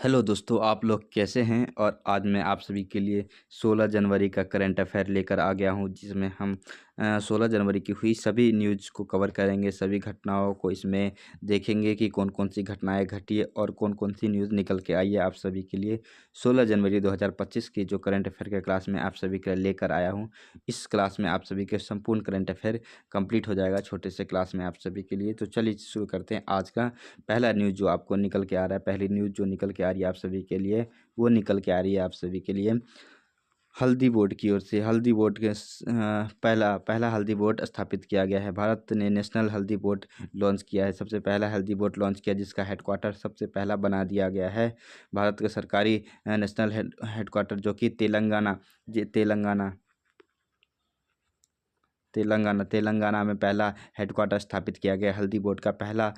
Hello दोस्तों, आप लोग कैसे हैं। और आज मैं आप सभी के लिए 16 जनवरी का करंट अफेयर लेकर आ गया हूं, जिसमें हम 16 जनवरी की हुई सभी न्यूज़ को कवर करेंगे। सभी घटनाओं को इसमें देखेंगे कि कौन कौन सी घटनाएं घटी है और कौन कौन सी न्यूज़ निकल के आई है आप सभी के लिए। 16 जनवरी 2025 की जो करंट अफेयर के क्लास में आप सभी के लिए लेकर आया हूँ, इस क्लास में आप सभी के संपूर्ण करंट अफेयर कंप्लीट हो जाएगा छोटे से क्लास में आप सभी के लिए। तो चलिए शुरू करते हैं। आज का पहला न्यूज़ जो आपको निकल के आ रहा है, पहली न्यूज़ जो निकल के आ रही है आप सभी के लिए, वो निकल के आ रही है आप सभी के लिए हल्दी बोर्ड की ओर से। हल्दी बोर्ड के पहला पहला हल्दी बोर्ड स्थापित किया गया है। भारत ने नेशनल हल्दी बोर्ड लॉन्च किया है। सबसे पहला हल्दी बोर्ड लॉन्च किया, जिसका हेडक्वार्टर सबसे पहला बना दिया गया है। भारत का सरकारी नेशनल हेडक्वार्टर जो कि तेलंगाना में पहला हेडक्वार्टर स्थापित किया गया। हल्दी बोर्ड का पहला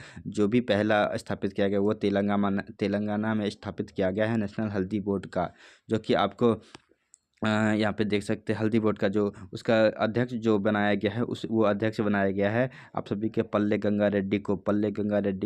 स्थापित किया गया वो तेलंगाना में स्थापित किया गया है नेशनल हल्दी बोर्ड का, जो कि आपको यहाँ पे देख सकते हैं। हल्दी बोर्ड का जो उसका अध्यक्ष जो बनाया गया है, वो अध्यक्ष बनाया गया है आप सभी के पल्ले गंगा रेड्डी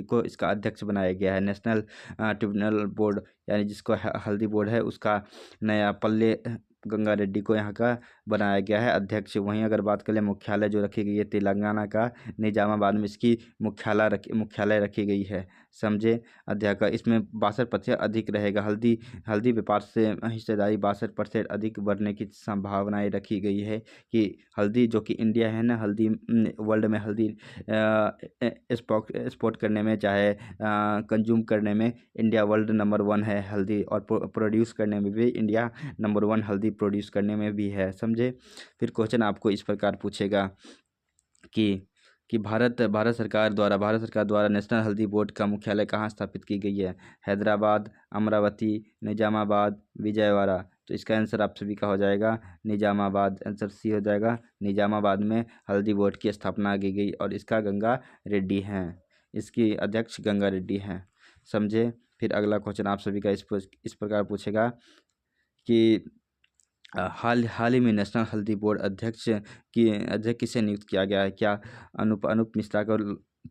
को इसका अध्यक्ष बनाया गया है। नेशनल ट्रिब्यूनल बोर्ड यानी जिसको हल्दी बोर्ड है, उसका नया पल्ले गंगा रेड्डी को यहाँ का बनाया गया है अध्यक्ष। वहीं अगर बात करें मुख्यालय जो रखी गई है तेलंगाना का निजामाबाद में, इसकी मुख्यालय रखी गई है, समझे। अध्यक्ष इसमें 62% अधिक रहेगा। हल्दी व्यापार से हिस्सेदारी 62% अधिक बढ़ने की संभावनाएं रखी गई है कि हल्दी जो कि इंडिया है ना, हल्दी वर्ल्ड में हल्दी एक्सपोर्ट करने में, चाहे कंज्यूम करने में इंडिया वर्ल्ड नंबर 1 है हल्दी, और प्रोड्यूस करने में भी इंडिया नंबर 1 हल्दी प्रोड्यूस करने में भी है, समझे। फिर क्वेश्चन आपको इस प्रकार पूछेगा कि भारत सरकार द्वारा नेशनल हल्दी बोर्ड का मुख्यालय कहाँ स्थापित की गई है। हैदराबाद, अमरावती, निजामाबाद, विजयवाड़ा। तो इसका आंसर आप सभी का हो जाएगा निजामाबाद। आंसर सी हो जाएगा। निजामाबाद में हल्दी बोर्ड की स्थापना की गई और इसका गंगा रेड्डी हैं, इसकी अध्यक्ष गंगा रेड्डी हैं, समझे। फिर अगला क्वेश्चन आप सभी का इस प्रकार पूछेगा कि हाल ही में नेशनल हल्दी बोर्ड अध्यक्ष किसे नियुक्त किया गया है। क्या अनूप मिश्रा को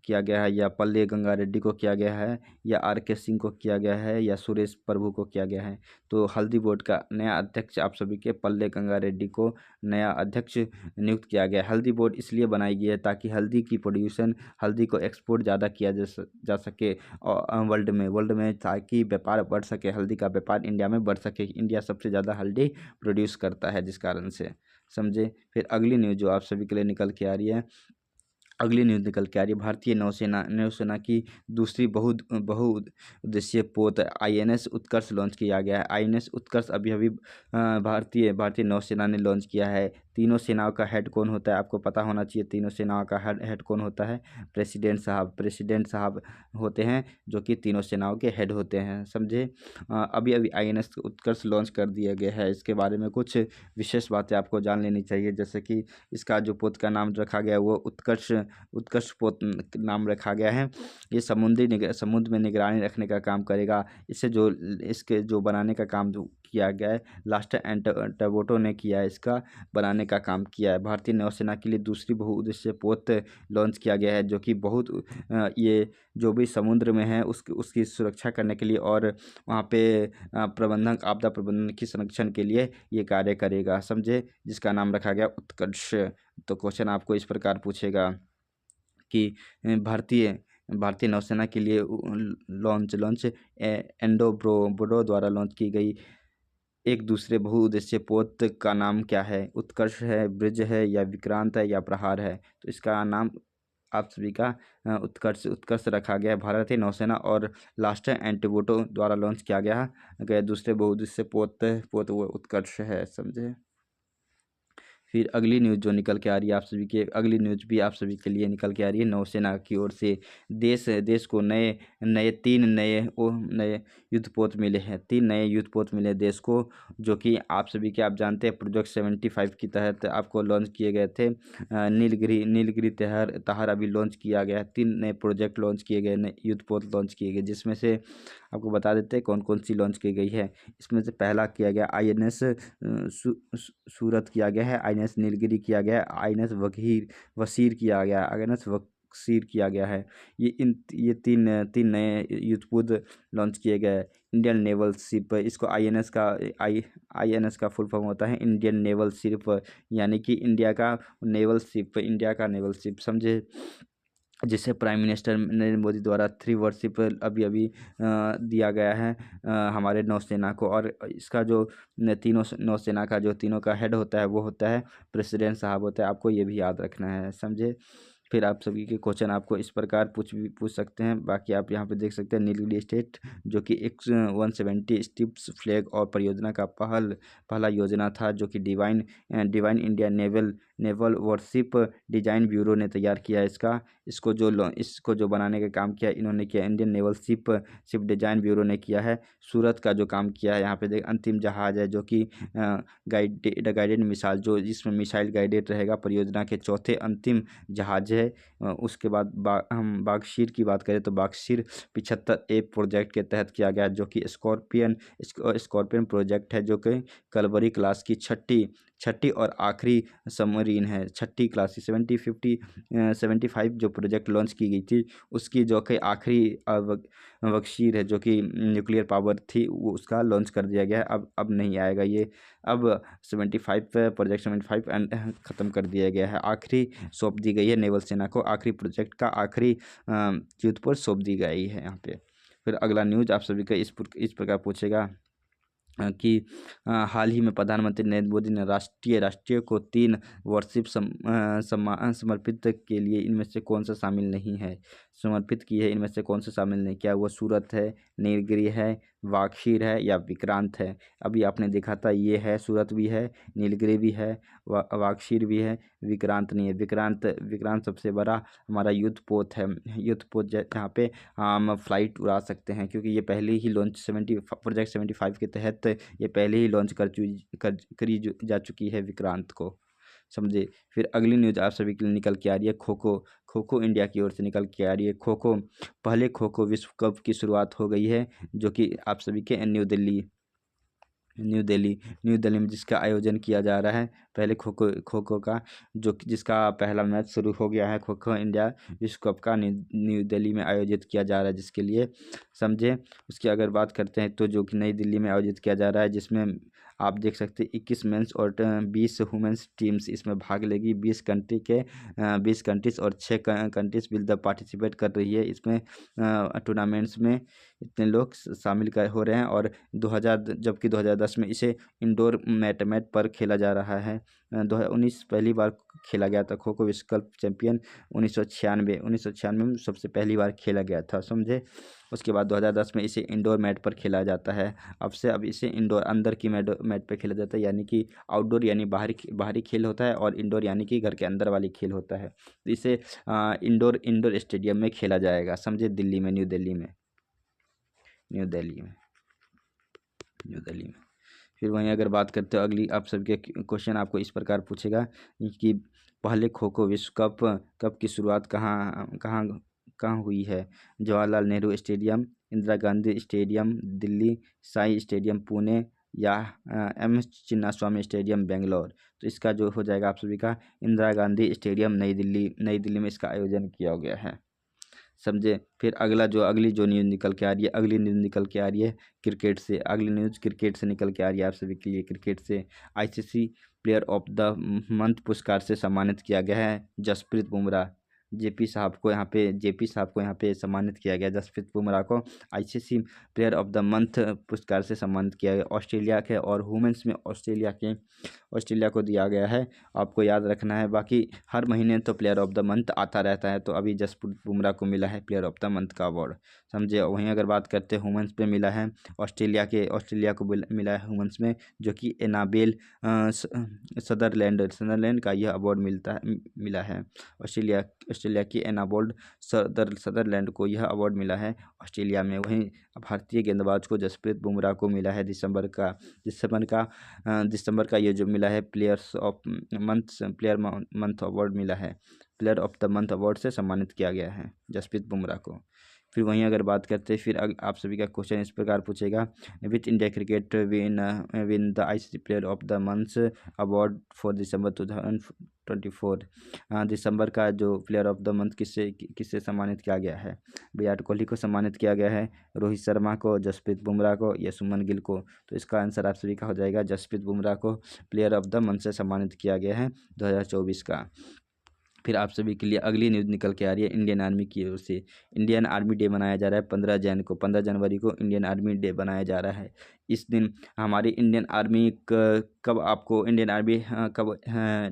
किया गया है, या पल्ले गंगा रेड्डी को किया गया है, या RK सिंह को किया गया है, या सुरेश प्रभु को किया गया है। तो हल्दी बोर्ड का नया अध्यक्ष आप सभी के पल्ले गंगा रेड्डी को नया अध्यक्ष नियुक्त किया गया है। हल्दी बोर्ड इसलिए बनाई गई है ताकि हल्दी को एक्सपोर्ट ज़्यादा किया जा सके वर्ल्ड में, ताकि व्यापार बढ़ सके, हल्दी का व्यापार इंडिया में बढ़ सके। इंडिया सबसे ज़्यादा हल्दी प्रोड्यूस करता है, जिस कारण से, समझे। फिर अगली न्यूज़ जो आप सभी के लिए निकल के आ रही है, भारतीय नौसेना की दूसरी बहुउद्देशीय पोत INS उत्कर्ष लॉन्च किया गया है। INS उत्कर्ष अभी भारतीय नौसेना ने लॉन्च किया है। तीनों सेनाओं का हेड कौन होता है, आपको पता होना चाहिए। तीनों सेनाओं का हेड कौन होता है। प्रेसिडेंट साहब होते हैं, जो कि तीनों सेनाओं के हेड होते हैं, समझे। अभी INS उत्कर्ष लॉन्च कर दिया गया है। इसके बारे में कुछ विशेष बातें आपको जान लेनी चाहिए, जैसे कि इसका जो पोत का नाम रखा गया है वो उत्कर्ष पोत नाम रखा गया है। ये समुद्र में निगरानी रखने का काम करेगा। इसके जो बनाने का काम जो किया गया है, लास्टर एंड टबोटो ने किया है, इसका बनाने का काम किया है। भारतीय नौसेना के लिए दूसरी बहुउद्देशीय पोत लॉन्च किया गया है, जो कि ये जो भी समुद्र में है उसकी सुरक्षा करने के लिए और वहाँ पे आपदा प्रबंधन की संरक्षण के लिए ये कार्य करेगा, समझे, जिसका नाम रखा गया उत्कर्ष। तो क्वेश्चन आपको इस प्रकार पूछेगा कि भारतीय नौसेना के लिए लॉन्च एंडोब्रो द्वारा लॉन्च की गई एक दूसरे बहुउद्देशीय पोत का नाम क्या है। उत्कर्ष है, ब्रिज है, या विक्रांत है, या प्रहार है। तो इसका नाम आप सभी का उत्कर्ष रखा गया है। भारतीय नौसेना और लास्टर एंड टबोटो द्वारा लॉन्च किया गया दूसरे बहुउद्देशीय पोत वो उत्कर्ष है, समझे। फिर अगली न्यूज़ जो निकल के आ रही है अगली न्यूज़ भी आप सभी के लिए निकल के आ रही है नौसेना की ओर से। देश को तीन नए युद्धपोत मिले हैं। 3 नए युद्धपोत मिले देश को, जो कि आप जानते हैं प्रोजेक्ट 75 के तहत आपको लॉन्च किए गए थे। नीलगिरी तहार अभी लॉन्च किया गया है। 3 नए प्रोजेक्ट लॉन्च किए गए, नए युद्धपोत लॉन्च किए गए, जिसमें से आपको बता देते हैं कौन कौन सी लॉन्च की गई है। इसमें से पहला किया गया INS सूरत किया गया है, INS नीलगिरी किया गया है, INS वसीर किया गया, INS बाक्सीर किया गया है। ये तीन तीन नए युद्धपोत लॉन्च किए गए। इंडियन नेवल शिप, इसको आईएनएस का फुल फॉर्म होता है इंडियन नेवल शिप, यानी कि इंडिया का नेवल शिप समझे, जिसे प्राइम मिनिस्टर नरेंद्र मोदी द्वारा 3 वर्षिप अभी अभी दिया गया है हमारे नौसेना को। और इसका जो तीनों नौसेना का जो तीनों का हेड होता है वो होता है प्रेसिडेंट साहब होता है। आपको ये भी याद रखना है, समझे। फिर आप सभी के क्वेश्चन आपको इस प्रकार पूछ सकते हैं। बाकी आप यहाँ पे देख सकते हैं नीलगिरी स्टेट, जो कि एक 170 स्टिप्स फ्लैग और परियोजना का पहला योजना था, जो कि divine India naval worship design bureau ने तैयार किया। इसको जो बनाने का काम किया इन्होंने किया, Indian naval ship design bureau ने किया है। सूरत का जो काम किया है, यहाँ पे देख अंतिम जहाज है जो कि गाइडेड मिसाइल, जो जिसमें मिसाइल गाइडेड रहेगा, परियोजना के चौथे अंतिम जहाज है। उसके बाद हम बागशीर की बात करें तो बागशीर 75A प्रोजेक्ट के तहत किया गया, जो कि स्कॉर्पियन प्रोजेक्ट है, जो कि कलवरी क्लास की छठी और आखिरी सबमरीन है। छठी क्लास की 75 जो प्रोजेक्ट लॉन्च की गई थी, उसकी जो कि आखिरी बख्शीर है, जो कि न्यूक्लियर पावर थी, वो उसका लॉन्च कर दिया गया है। अब नहीं आएगा ये, अब 75 प्रोजेक्ट 75 ख़त्म कर दिया गया है। आखिरी सौंप दी गई है नेवल सेना को, आखिरी प्रोजेक्ट का आखिरी युद्ध पर सौंप दी गई है यहाँ पे। फिर अगला न्यूज आप सभी का इस प्रकार पूछेगा कि हाल ही में प्रधानमंत्री नरेंद्र मोदी ने राष्ट्रीय को 3 वर्षिप समर्पित के लिए इनमें से कौन सा शामिल नहीं है, समर्पित की है, इनमें से कौन सा शामिल नहीं, क्या वो सूरत है, नीलगिरी है, वागशीर है या विक्रांत है। अभी आपने देखा था ये है, सूरत भी है, नीलगिरी भी है, वागशीर भी है, विक्रांत नहीं है। विक्रांत सबसे बड़ा हमारा युद्धपोत है, जहाँ पे हम फ्लाइट उड़ा सकते हैं, क्योंकि ये पहले ही लॉन्च प्रोजेक्ट 75 के तहत ये पहले ही लॉन्च करी जा चुकी है विक्रांत को, समझे। फिर अगली न्यूज़ आप सभी के लिए निकल के आ रही है खो खो इंडिया की ओर से निकल के आ रही है। पहले खो खो विश्व कप की शुरुआत हो गई है, जो कि आप सभी के न्यू दिल्ली में जिसका आयोजन किया जा रहा है। पहले खो खो का जिसका पहला मैच शुरू हो गया है, खो खो इंडिया विश्व कप का न्यू दिल्ली में आयोजित किया जा रहा है, जिसके लिए समझे। उसकी अगर बात करते हैं तो जो कि नई दिल्ली में आयोजित किया जा रहा है, जिसमें आप देख सकते हैं 21 मेंस और 20 वुमेंस टीम्स इसमें भाग लेगी। 20 कंट्रीज और 6 कंट्रीज विल द पार्टिसिपेट कर रही है इसमें टूर्नामेंट्स में। इतने लोग शामिल हो रहे हैं। और 2010 में इसे इंडोर मैट पर खेला जा रहा है। 2019 पहली बार खेला गया था खो खो विश्व कप चैंपियन 1996 में सबसे पहली बार खेला गया था, समझे। उसके बाद 2010 में इसे इंडोर मैट पर खेला जाता है। अब इसे इंडोर अंदर की मैट पर खेला जाता है, यानी कि आउटडोर यानी बाहरी खेल होता है, और इंडोर यानी कि घर के अंदर वाली खेल होता है। तो इसे इंडोर स्टेडियम में खेला जाएगा, समझे, दिल्ली में, न्यू दिल्ली में। फिर वहीं अगर बात करते हो अगली, आप सबके क्वेश्चन आपको इस प्रकार पूछेगा कि पहले खो खो विश्व कप की शुरुआत कहाँ हुई है। Jawaharlal Nehru stadium, Indira Gandhi stadium Delhi, Sai stadium Pune या एम चिन्नास्वामी स्टेडियम बेंगलोर। तो इसका जो हो जाएगा आप सभी का इंदिरा गांधी स्टेडियम नई दिल्ली में इसका आयोजन किया गया है, समझे। फिर अगली जो न्यूज़ निकल के आ रही है क्रिकेट से। अगली न्यूज़ क्रिकेट से निकल के आ रही है आप सभी के लिए। क्रिकेट से ICC player of the month पुरस्कार से सम्मानित किया गया है जसप्रीत बुमराह। जेपी साहब को यहाँ पे सम्मानित किया गया। जसप्रीत बुमराह को ICC player of the month पुरस्कार से सम्मानित किया गया। ऑस्ट्रेलिया के और वुमेंस में ऑस्ट्रेलिया को दिया गया है, आपको याद रखना है। बाकी हर महीने तो प्लेयर ऑफ द मंथ आता रहता है, तो अभी जसप्रीत बुमराह को मिला है प्लेयर ऑफ द मंथ का अवार्ड, समझे। वहीं अगर बात करते हैं वुमेंस पे मिला है ऑस्ट्रेलिया को मिला है वुमेंस में, जो कि एनाबेल सदरलैंड का यह अवार्ड मिला है। ऑस्ट्रेलिया की एनाबोल्ड सदरलैंड को यह अवार्ड मिला है ऑस्ट्रेलिया में। वहीं भारतीय गेंदबाज को जसप्रीत बुमराह को मिला है दिसंबर का ये जो मिला है प्लेयर मंथ अवार्ड मिला है। Player of the month award से सम्मानित किया गया है जसप्रीत बुमराह को। फिर वहीं अगर बात करते हैं, फिर आप सभी का क्वेश्चन इस प्रकार पूछेगा, which India cricket win the ICC player of the month award for December 2024। दिसंबर का जो प्लेयर ऑफ द मंथ किससे किससे सम्मानित किया गया है? विराट कोहली को सम्मानित किया गया है, रोहित शर्मा को, जसप्रीत बुमराह को या सुमन गिल को। तो इसका आंसर आप सभी का हो जाएगा जसप्रीत बुमराह को प्लेयर ऑफ द मंथ से सम्मानित किया गया है 2024 का। फिर आप सभी के लिए अगली न्यूज़ निकल के आ रही है इंडियन आर्मी की ओर से। इंडियन आर्मी डे मनाया जा रहा है 15 जनवरी को इंडियन आर्मी डे मनाया जा रहा है। इस दिन हमारी इंडियन आर्मी कब आपको इंडियन आर्मी कब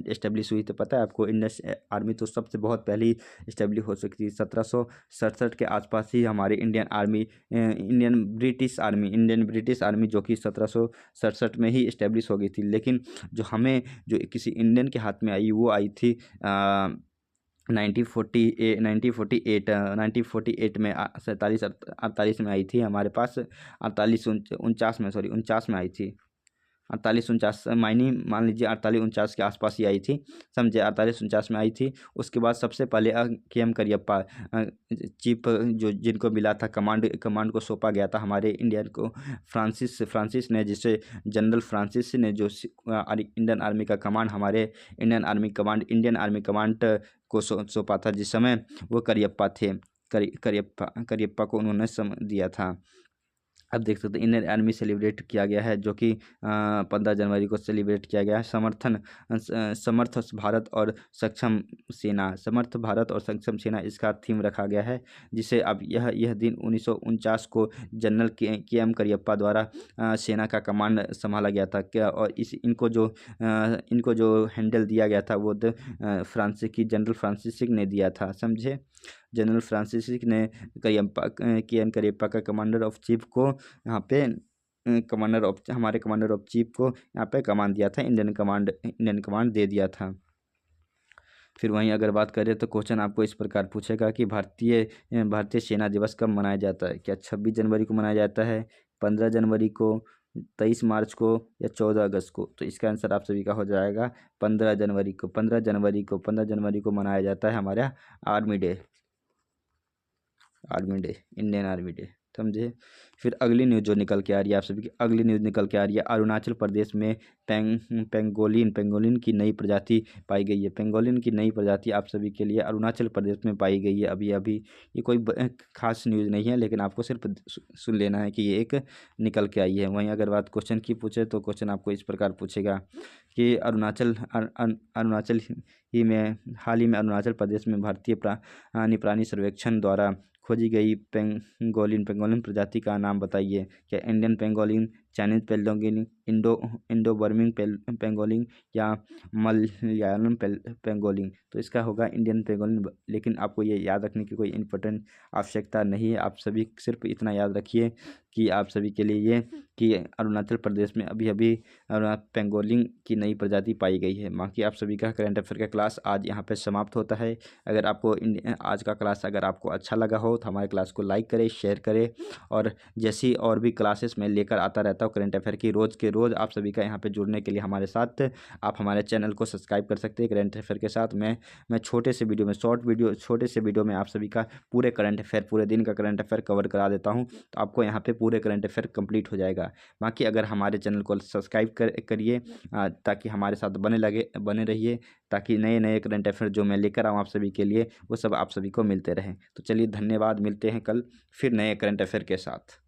इस्टेब्लिश हुई तो पता है आपको? इंडियन आर्मी तो सबसे बहुत पहले ही इस्टेब्लिश हो सकती है 1767 के आसपास ही हमारी Indian army Indian British army जो कि 1767 में ही इस्टेब्लिश हो गई थी। लेकिन जो हमें जो किसी इंडियन के हाथ में आई वो आई थी 1948 में 47-48 में आई थी हमारे पास, 49 में आई थी, 48-49 मायनी मान लीजिए 48-49 के आसपास ही आई थी, समझे? 48-49 में आई थी। उसके बाद सबसे पहले KM करियप्पा चीफ जो जिनको मिला था कमांड को सौंपा गया था हमारे इंडियन को फ्रांसिस ने, जिसे जनरल फ्रांसिस ने जो इंडियन आर्मी का कमांड हमारे इंडियन आर्मी कमांड को सौंपा था। जिस समय वो करियप्पा थे, करियप्पा को उन्होंने दिया था। अब देख सकते हैं इंडियन आर्मी सेलिब्रेट किया गया है जो कि 15 जनवरी को सेलिब्रेट किया गया है। समर्थ भारत और सक्षम सेना इसका थीम रखा गया है, जिसे अब यह दिन 1949 को जनरल KM करियप्पा द्वारा सेना का कमांड संभाला गया था क्या, और इनको जो हैंडल दिया गया था वो जनरल फ्रांसिस ने दिया था, समझे? जनरल फ्रांसिस ने KM करियप्पा का कमांडर ऑफ चीफ को यहाँ पे हमारे कमांडर ऑफ चीफ को यहाँ पे कमान दिया था, इंडियन कमांड दे दिया था। फिर वहीं अगर बात करें तो क्वेश्चन आपको इस प्रकार पूछेगा कि भारतीय सेना दिवस कब मनाया जाता है? क्या 26 जनवरी को मनाया जाता है, 15 जनवरी को, 23 मार्च को या 14 अगस्त को? तो इसका आंसर आप सभी का हो जाएगा 15 जनवरी को। 15 जनवरी को मनाया जाता है हमारा army day, Indian army day, समझे? फिर अगली न्यूज़ जो निकल के आ रही है आप सभी की, अगली न्यूज़ निकल के आ रही है अरुणाचल प्रदेश में पेंगोलिन की नई प्रजाति पाई गई है। पेंगोलिन की नई प्रजाति आप सभी के लिए अरुणाचल प्रदेश में पाई गई है अभी। ये कोई खास न्यूज़ नहीं है, लेकिन आपको सिर्फ सुन लेना है कि ये एक निकल के आई है। वहीं अगर बात क्वेश्चन की पूछे तो क्वेश्चन आपको इस प्रकार पूछेगा कि अरुणाचल ही में हाल ही में अरुणाचल प्रदेश में भारतीय प्राणी सर्वेक्षण द्वारा खोजी गई पेंगोलिन प्रजाति का नाम बताइए। क्या Indian pangolin, Chinese pangolin, Indo Burmese pangolin या मलयालम पेंगोलिन? तो इसका होगा इंडियन पेंगोलिन। लेकिन आपको ये याद रखने की कोई इम्पोर्टेंट आवश्यकता नहीं है, आप सभी सिर्फ इतना याद रखिए कि आप सभी के लिए ये कि अरुणाचल प्रदेश में अभी पेंगोलिन की नई प्रजाति पाई गई है। बाकी आप सभी का करंट अफेयर का क्लास आज यहाँ पे समाप्त होता है। अगर आपको आज का क्लास अगर आपको अच्छा लगा हो तो हमारे क्लास को लाइक करें, शेयर करें, और जैसी और भी क्लासेस मैं लेकर आता रहता हूँ करंट अफेयर की, रोज़ के रोज़ आप सभी का यहाँ पे जुड़ने के लिए हमारे साथ आप हमारे चैनल को सब्सक्राइब कर सकते हैं। करंट अफेयर के साथ मैं छोटे से वीडियो में आप सभी का पूरे करंट अफेयर, पूरे दिन का करंट अफेयर कवर करा देता हूँ, तो आपको यहाँ पे पूरे करंट अफेयर कंप्लीट हो जाएगा। बाकी अगर हमारे चैनल को सब्सक्राइब करिए ताकि हमारे साथ बने रहिए, ताकि नए करंट अफेयर जो मैं लेकर आऊँ आप सभी के लिए वो सब आप सभी को मिलते रहें। तो चलिए धन्यवाद, मिलते हैं कल फिर नए करंट अफेयर के साथ।